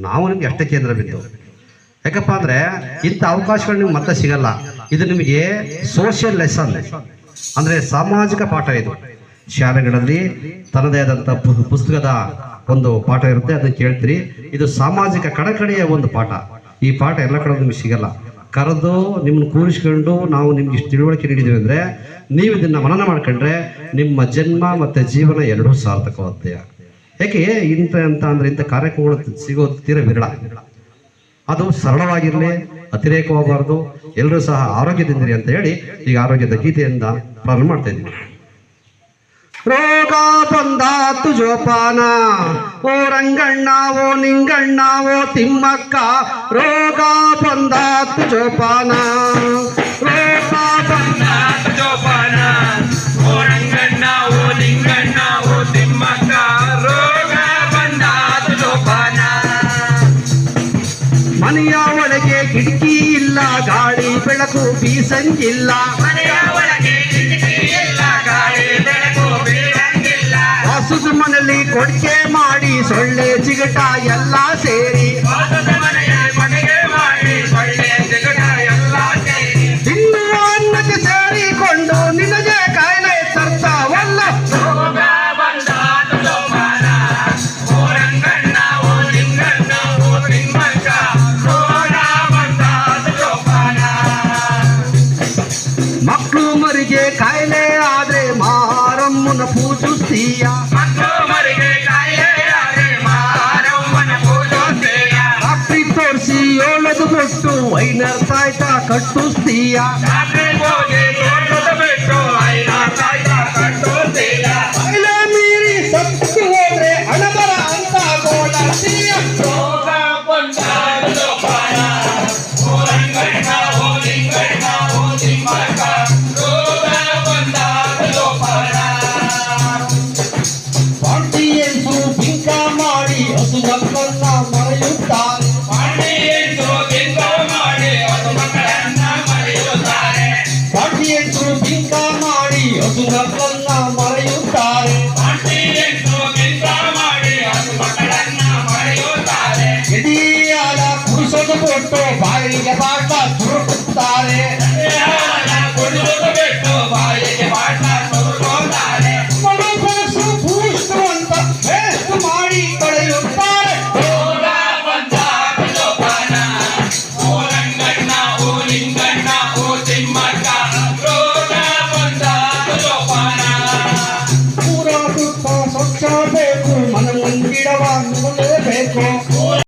ನಾವು ನಿಮ್ಗೆ ಅಷ್ಟೇ ಕೇಂದ್ರ ಬಿದ್ದು. ಯಾಕಪ್ಪ ಅಂದರೆ ಇಂಥ ಅವಕಾಶಗಳು ನಿಮ್ಗೆ ಮತ್ತೆ ಸಿಗಲ್ಲ. ಇದು ನಿಮಗೆ ಸೋಷಿಯಲ್ ಲೆಸನ್, ಅಂದರೆ ಸಾಮಾಜಿಕ ಪಾಠ. ಇದು ಶಾಲೆಗಳಲ್ಲಿ ತನ್ನದೇ ಆದಂಥ ಪುಸ್ತಕದ ಒಂದು ಪಾಠ ಇರುತ್ತೆ, ಅದನ್ನು ಕೇಳ್ತೀರಿ. ಇದು ಸಾಮಾಜಿಕ ಕಳಕಳಿಯ ಒಂದು ಪಾಠ. ಈ ಪಾಠ ಎಲ್ಲ ಕಡೆ ನಿಮ್ಗೆ ಸಿಗಲ್ಲ. ಕರೆದು ನಿಮ್ಮನ್ನು ಕೂರಿಸ್ಕೊಂಡು ನಾವು ನಿಮ್ಗೆ ಇಷ್ಟು ತಿಳುವಳಿಕೆ ನೀಡಿದ್ದೀವಿ ಅಂದರೆ ನೀವು ಇದನ್ನು ಮನನ ಮಾಡ್ಕೊಂಡ್ರೆ ನಿಮ್ಮ ಜನ್ಮ ಮತ್ತು ಜೀವನ ಎರಡೂ ಸಾರ್ಥಕವಾಗುತ್ತೆ. ಯಾಕೆ ಇಂಥ ಕಾರ್ಯಕ್ರಮಗಳು ಸಿಗೋದು ತೀರ ವಿರಳ. ಅದು ಸರಳವಾಗಿರಲಿ, ಅತಿರೇಕವಾಗಬಾರ್ದು, ಎಲ್ಲರೂ ಸಹ ಆರೋಗ್ಯದಿಂದಿರಿ ಅಂತ ಹೇಳಿ ಈಗ ಆರೋಗ್ಯದ ಗೀತೆಯಿಂದ ಪ್ರಾರಂಭ ಮಾಡ್ತಾ ಇದ್ದೀನಿ. ರೋಗ ಬಂದಾತು ಜೋಪಾನ, ಓ ರಂಗಣ್ಣ ಓ ನಿಂಗಣ್ಣ ಓ ತಿಮ್ಮಕ್ಕ, ರೋಗ ಬಂದಾತು ಜೋಪಾನ, ರೋಗ ಬಂದಾತು ಜೋಪಾನ, ಓ ರಂಗಣ್ಣ ಓ ನಿಂಗಣ್ಣ ಓ ತಿಮ್ಮಕ್ಕ, ರೋಗ ಬಂದಾತು ಜೋಪಾನ. ಮನೆಯ ಒಳಗೆ ಕಿಟಕಿ ಇಲ್ಲ, ಗಾಳಿ ಬೆಳಕು ಬೀಸಂಗಿಲ್ಲ, ಮನೆಯ ಒಳಗೆ ಕಿಟಕಿ ಇಲ್ಲ, ಗಾಳಿ ಬೆಳಕು ಬೀಸಂಗಿಲ್ಲ. ವಾಸದ ಮನೆಯಲ್ಲಿ ಕೊಡ್ಕೆ ಮಾಡಿ ಸೊಳ್ಳೆ ಚಿಗಟ ಎಲ್ಲ ಸೇರಿ, ವಾಸದ ಮನೆಗೆ ಮಾಡಿ ಸೊಳ್ಳೆ ಚಿಗಟ ಎಲ್ಲ ಸೇರಿ, ತಿನ್ನುವ ಅನ್ನಕ್ಕೆ ಸೇರಿಕೊಂಡು ನಿನಗೆ ಕಾಯಿಲೆ ತರ್ತಾವಲ್ಲ. ರೋಗ ಬಂದಾತು ಜೋಪಾನ, ಓ ರಂಗಣ್ಣ ಓ ನಿಂಗಣ್ಣ ಓ ತಿಮ್ಮಕ್ಕ, ರೋಗ ಬಂದಾತು ಜೋಪಾನ. ಮಕ್ಕಳು ಮರಿಗೆ ಕಾಯಿಲೆ ಆದ್ರೆ ಮಾರಮ್ಮನ ಪೂಜಿಸ್ತೀಯ, ಮಕ್ಕಳು ಮರಿಗೆ ಕಾಯಿಲೆ ಆದ್ರೆ ಮಾರಮ್ಮನ ಪೂಜಿಸ್ತೀಯ. ಡಾಕ್ಟ್ರಿ ತೋರಿಸಿ ಏಳದು ಬಿಟ್ಟು ಐನರ್ ತಾಯ್ತ ಕಟ್ಟಿಸ್ತೀಯ, ಡಾಕ್ಟ್ರಿ ಹೋಗಿ ತೋರ್ಸದು ಬಿಟ್ಟು ಐನರ್ ತಾಯ್ತ ಕಟ್ಟಿಸ್ತೀಯ. ಕಾಯಿಲೆ ಮೀರಿ ಸತ್ತು ಹೋದ್ರೆ ಹಣಬರ ಅಂತ ಗೋಳಾಡ್ತೀಯ. ರೋಗ ಬಂದಾತು ಜೋಪಾನ, ಓ ರಂಗಣ್ಣ ಓ ನಿಂಗಣ್ಣ ಓ ತಿಮ್ಮಕ್ಕ, ರೋಗ ಬಂದಾತು ಜೋಪಾನ. ಪಾಂಡಿಯನ್ಸು ಬಿಂಕ ಮಾಡಿ ಹಸು ಮಕ್ಕಳನ್ನ ಮರೆಯುತ್ತಾರೆ, ಪಾಂಡಿಯನ್ಸು ಬಿಂಕ ಮಾಡಿ ಹಸು ಮಕ್ಕಳನ್ನ ಮರೆಯುತ್ತಾರೆ, ಪಾಂಡಿಯನ್ಸು ಬಿಂಕ ಮಾಡಿ ಹಸು ಮಕ್ಕಳನ್ನ ಮರೆಯುತ್ತಾರೆ, ಪಾಂಡಿಯನ್ಸು ಬಿಂಕ ಮಾಡಿ ಹಸು ಮಕ್ಕಳನ್ನ ಮರೆಯುತ್ತಾರೆ. ಎದೆಯಾಲ ಕುಡಿಸೋದು ಬಿಟ್ಟು ಬಾಯಿಗೆ ಬಾಟ ತುರುಕುತ್ತಾರೆ, ಎದೆಯಾಲ ಕುಡಿಸೋದು ಬಿಟ್ಟು ಬಾಯಿಗೆ